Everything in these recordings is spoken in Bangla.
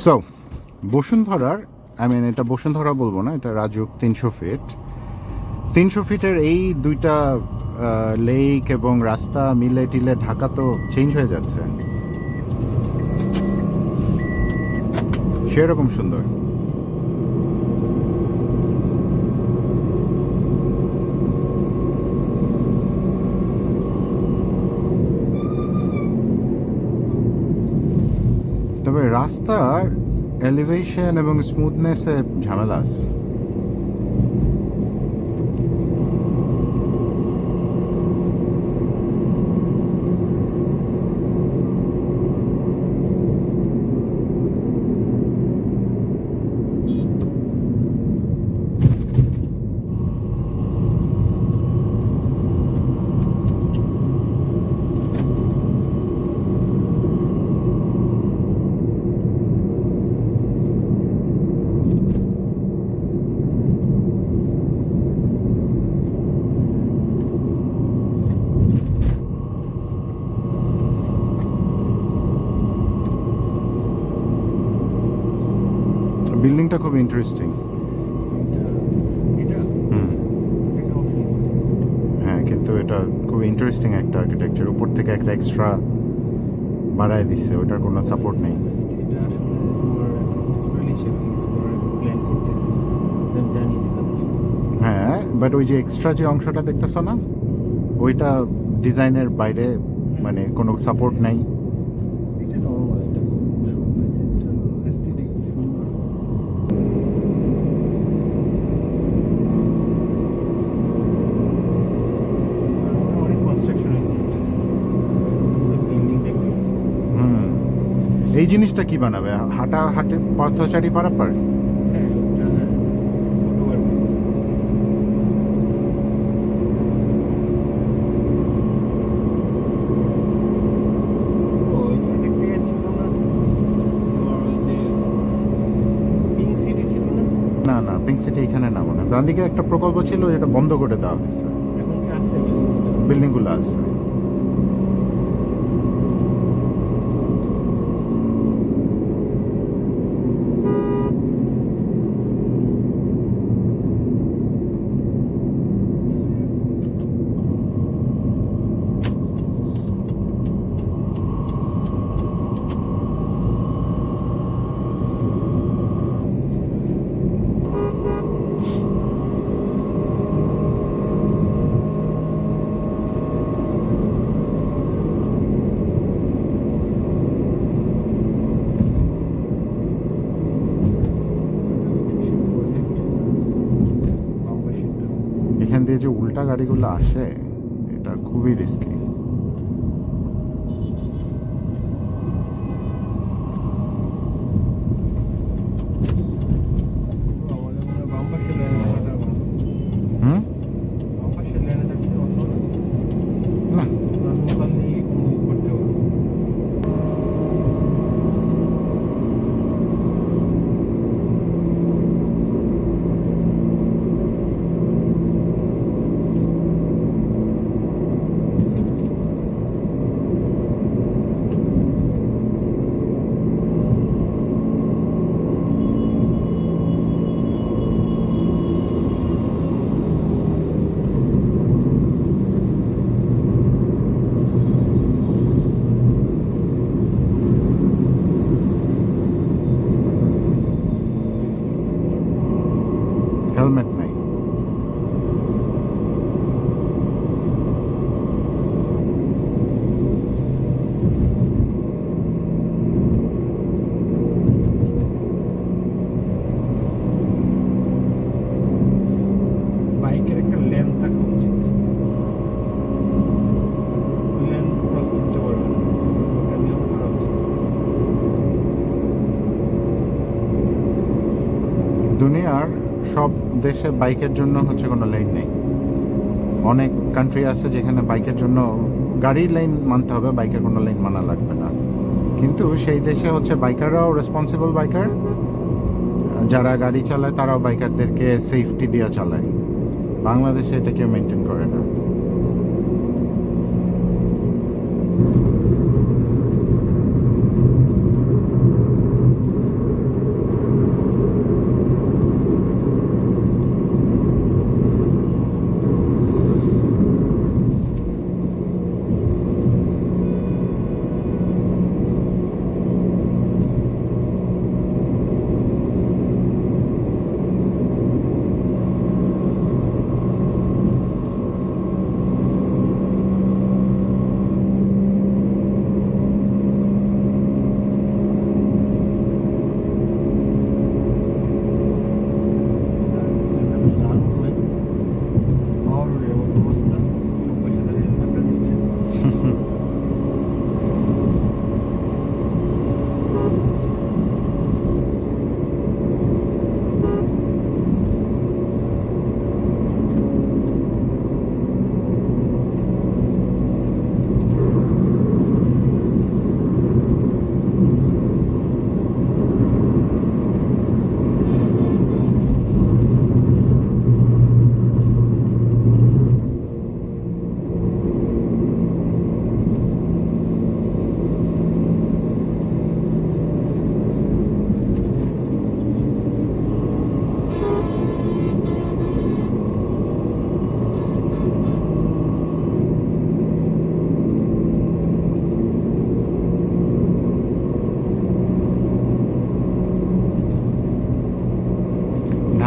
সো বসুন্ধরার এটা বসুন্ধরা বলবো না, এটা রাজুক 300 ফিটের এই দুইটা লেক এবং রাস্তা মিলে টিলে ঢাকা তো চেঞ্জ হয়ে যাচ্ছে, সেরকম সুন্দর। তবে রাস্তার এলিভেশন এবং স্মুথনেসে ঝামেলা আছে। বিল্ডিংটা খুব ইন্টারেস্টিং। হ্যাঁ, কিন্তু এটা খুব ইন্টারেস্টিং একটা আর্কিটেকচার। উপর থেকে একটা এক্সট্রা বাড়ায় দিচ্ছে, ওটার কোনো সাপোর্ট নেই। হ্যাঁ, বাট ওই যে এক্সট্রা যে অংশটা দেখতেছ না, ওইটা ডিজাইনের বাইরে, মানে কোনো সাপোর্ট নাই। এই জিনিসটা কি বানাবে? হাটে পথচারী পারাপার? না না, পিঙ্ক সিটি এখানে না, মনে হয় ডান দিকে একটা প্রকল্প ছিল, এটা বন্ধ করে দেওয়া হয়েছে। বিল্ডিং গুলো আছে। এখান দিয়ে যে উল্টা গাড়িগুলো আসে, এটা খুবই রিস্কি। হেলমেট নাই। বাইকের একটা লেন থাকা উচিত, লেন ক্রস করতে পারবে না, নিয়ম করা উচিত। দুনিয়ার সব দেশে বাইকের জন্য হচ্ছে কোনো লাইন নেই। অনেক কান্ট্রি আছে যেখানে বাইকের জন্য গাড়ির লাইন মানতে হবে, বাইকের কোনো লাইন মানা লাগবে না। কিন্তু সেই দেশে হচ্ছে বাইকাররাও রেসপন্সিবল বাইকার, যারা গাড়ি চালায় তারাও বাইকারদেরকে সেফটি দিয়ে চালায়। বাংলাদেশে এটা কেউ মেনটেন করে না।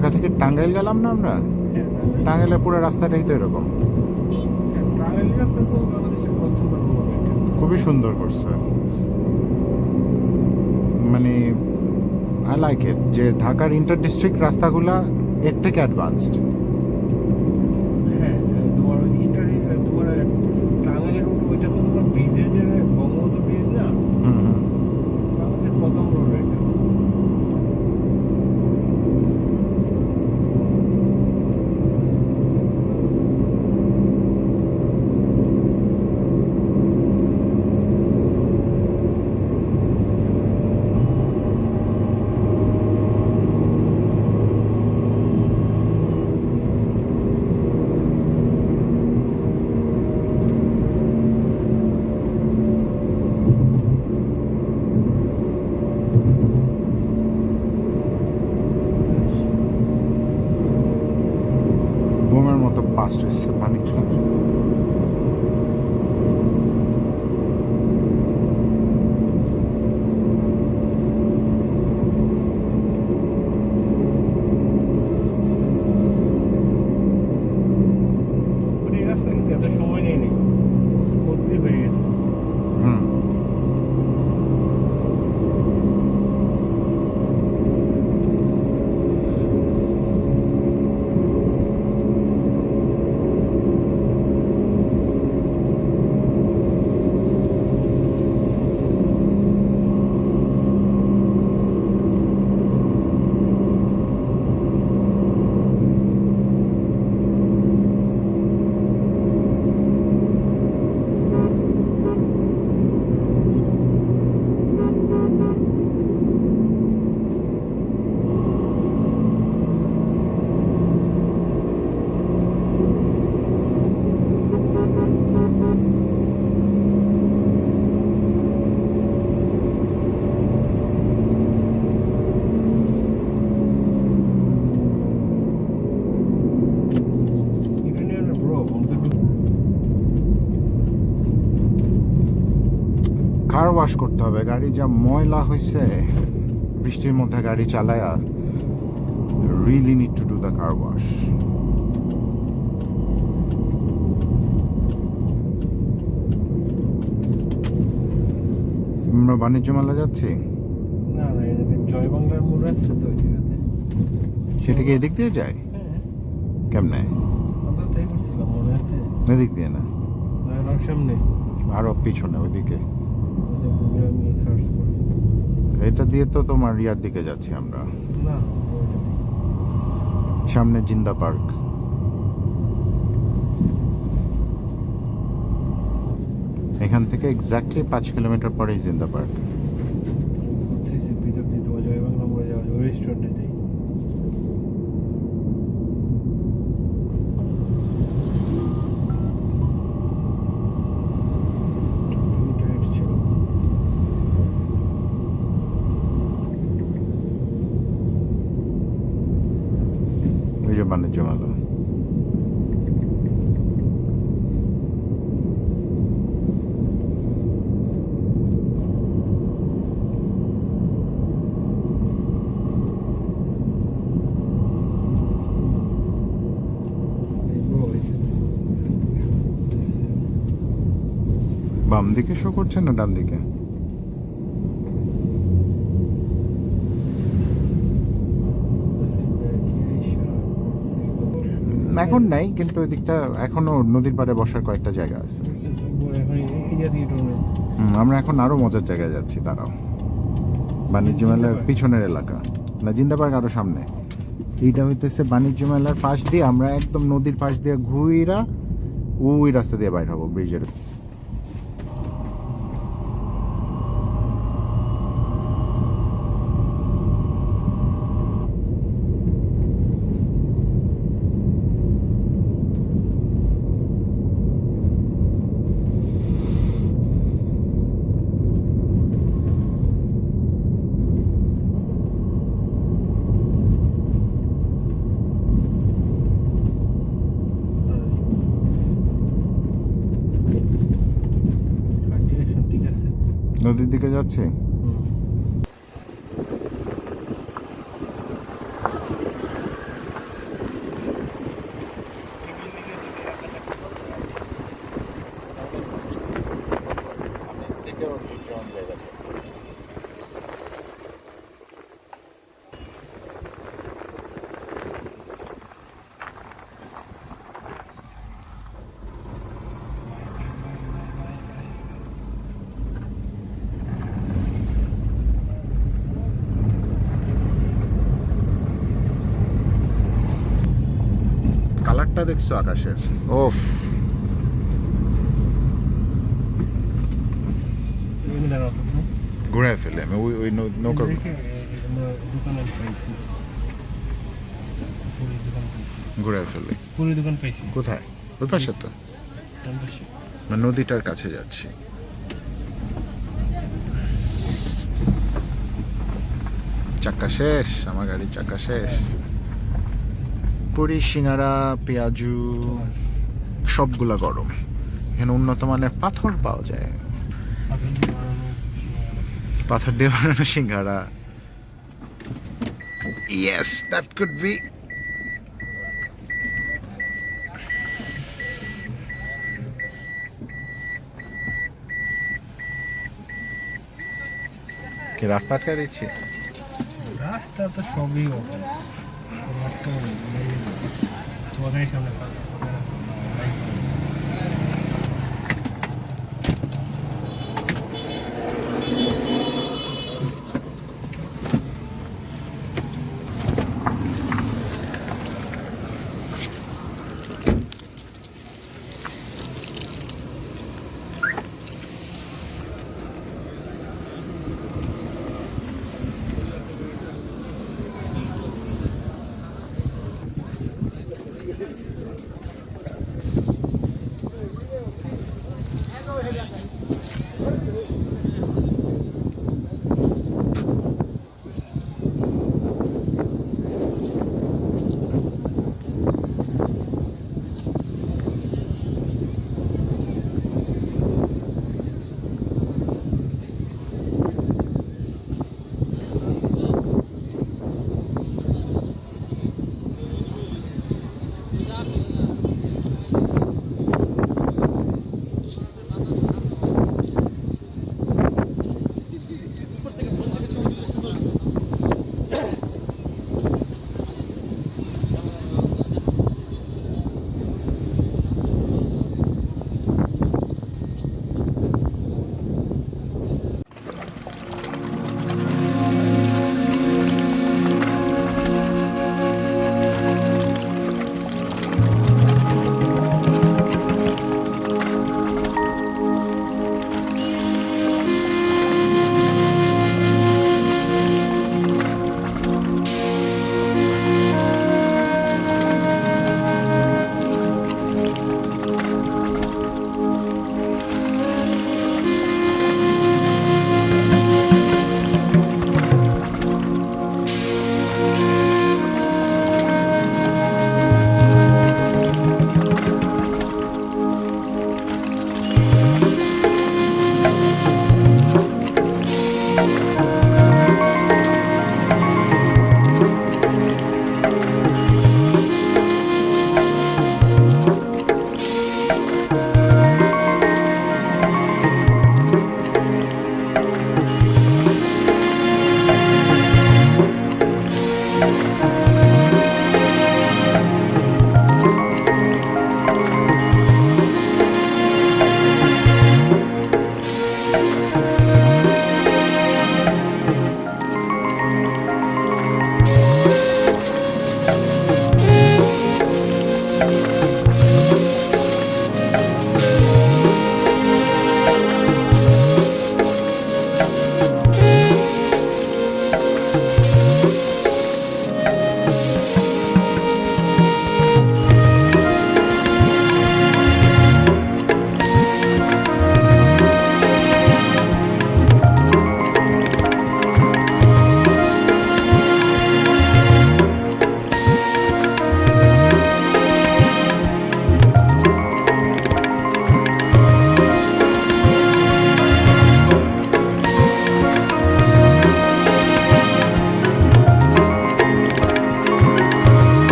ঢাকা থেকে টাঙ্গাইল গেলাম না আমরা, হ্যাঁ, টাঙ্গাইলে পুরো রাস্তাটাই তো এরকম, টাঙ্গাইলের রাস্তা তো বাংলাদেশের প্রথম রোড এটা। খুবই সুন্দর করছে। মানে আই লাইক ইট যে ঢাকার ইন্টার ডিস্ট্রিক্ট রাস্তাগুলা এর থেকে অ্যাডভান্সড। হ্যাঁ, তোমার ওই তোমার টাঙ্গাইলের রোড ওইটা তো তোমার ব্রিজের যে বঙ্গবন্ধু ব্রিজ না, বাংলাদেশের প্রথম রোড এটা। বোমের মতো পাস্ট হয়েছে পানিটা। মানে এই রাস্তা কিন্তু এত সময় নেই নেই, স্মুথলি হয়ে গেছে। হুম, কার ওয়াশ করতে হবে, গাড়ি যা ময়লা হয়েছে বৃষ্টির মধ্যে গাড়ি চালায়া, really need to do the car wash. আমরা বাণিজ্য মেলা যাচ্ছি, না না, এদিকে জয় বাংলার মোড় আসছে তো ওই জায়গাতে। সেটা কি এদিক দিয়ে যায়? হ্যাঁ, কেমনে? আমরা তাই করছিলাম, মনে আছে? এদিক দিয়ে না, না, এর সামনে আরো পিছনে ওইদিকে। ওই যে গুগলে আমি সার্চ করি। এটা দিয়ে তো তোমার ইয়ার দিকে যাচ্ছি আমরা, না, ওইটা দেখি। সামনে জিন্দা পার্ক। এখান থেকে এক্স্যাক্টলি 5 কিলোমিটার পরেই জিন্দা পার্ক। বুঝতেছি, ভিতর দিয়ে তোমার জয় বাংলা মোড়ে যাওয়া যায়, ওই রেস্টুরেন্টে যাই। ইন্টারনেট ছিল। ওই যে বাণিজ্য মেলা। এই bro, এই যে। বাম দিকে শো করছে না ডান দিকে? এখন নাই, কিন্তু ওই দিকটা এখনো নদীর পাড়ে বসার কয়েকটা জায়গা আছে। এখন এরিয়া দিয়ে ঢুকবে। আমরা এখন আরো মজার জায়গায় যাচ্ছি, দাঁড়াও। বাণিজ্য মেলার পিছনের এলাকা না, জিন্দা পার্ক আরো সামনে। এইটা হইতেছে বাণিজ্য মেলার পাশ দিয়ে আমরা একদম নদীর পাশ দিয়ে ঘুইরা ওই রাস্তা দিয়ে বাইর হবো ব্রিজের। ঠিক আছে। নদীর দিকে যাচ্ছে। পাতাটা দেখছো আকাশের? ওফ, এখানে দাঁড়াও তো তুমি। ঘুরে ফেলে আমি ওই ওই নৌকা। দেখে আমরা দোকানে পাইছি, পুরি দোকান পাইছি, ঘুরে ফেলে পুরি দোকান পাইছি। কোথায়? ওই পাশে তো, ডান পাশে। মানে নদীটার কাছে যাচ্ছি। চাক্কা শেষ, আমার গাড়ির চাক্কা শেষ। পুরি, সিঙ্গারা, পেঁয়াজু সবগুলা গরম। এখানে উন্নত মানের পাথর পাওয়া যায়, পাথর দিয়ে বানানো সিঙ্গারা। Yes, that could be. কি রাস্তা আটকে দিচ্ছি? রাস্তা তো সবই ওপেন, তোমাদের সামনে